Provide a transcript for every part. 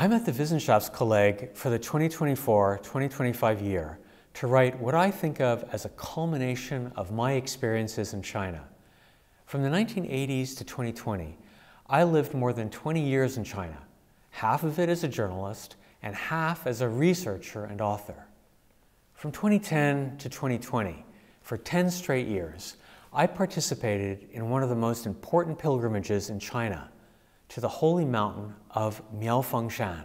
I'm at the Wissenschaftskolleg for the 2024-2025 year to write what I think of as a culmination of my experiences in China. From the 1980s to 2020, I lived more than 20 years in China, half of it as a journalist and half as a researcher and author. From 2010 to 2020, for 10 straight years, I participated in one of the most important pilgrimages in China, to the holy mountain of Miaofangshan,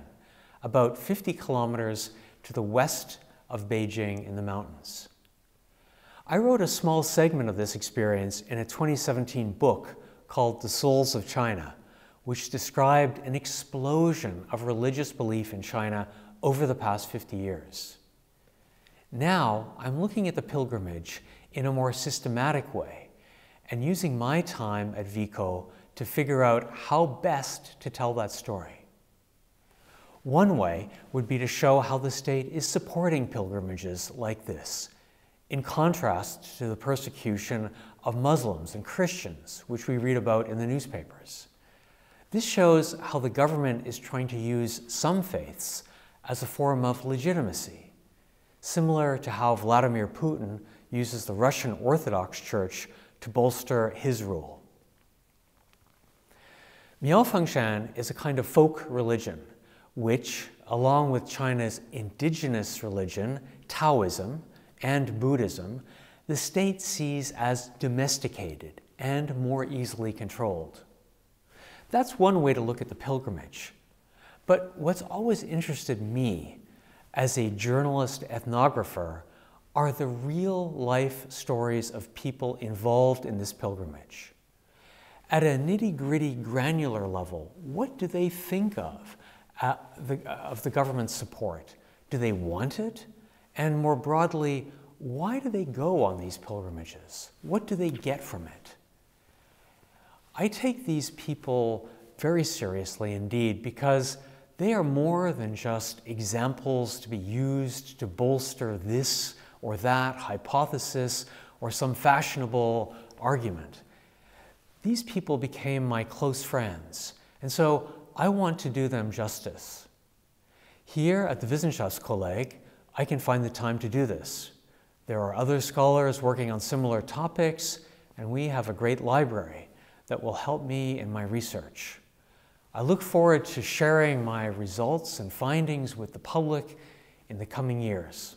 about 50 kilometers to the west of Beijing in the mountains. I wrote a small segment of this experience in a 2017 book called The Souls of China, which described an explosion of religious belief in China over the past 50 years. Now, I'm looking at the pilgrimage in a more systematic way and using my time at VICO to figure out how best to tell that story. One way would be to show how the state is supporting pilgrimages like this, in contrast to the persecution of Muslims and Christians, which we read about in the newspapers. This shows how the government is trying to use some faiths as a form of legitimacy, similar to how Vladimir Putin uses the Russian Orthodox Church to bolster his rule. Miaofangshan is a kind of folk religion, which, along with China's indigenous religion, Taoism, and Buddhism, the state sees as domesticated and more easily controlled. That's one way to look at the pilgrimage. But what's always interested me as a journalist ethnographer are the real-life stories of people involved in this pilgrimage. At a nitty-gritty granular level, what do they think of the government's support? Do they want it? And more broadly, why do they go on these pilgrimages? What do they get from it? I take these people very seriously indeed because they are more than just examples to be used to bolster this or that hypothesis or some fashionable argument. These people became my close friends, and so I want to do them justice. Here at the Wissenschaftskolleg, I can find the time to do this. There are other scholars working on similar topics, and we have a great library that will help me in my research. I look forward to sharing my results and findings with the public in the coming years.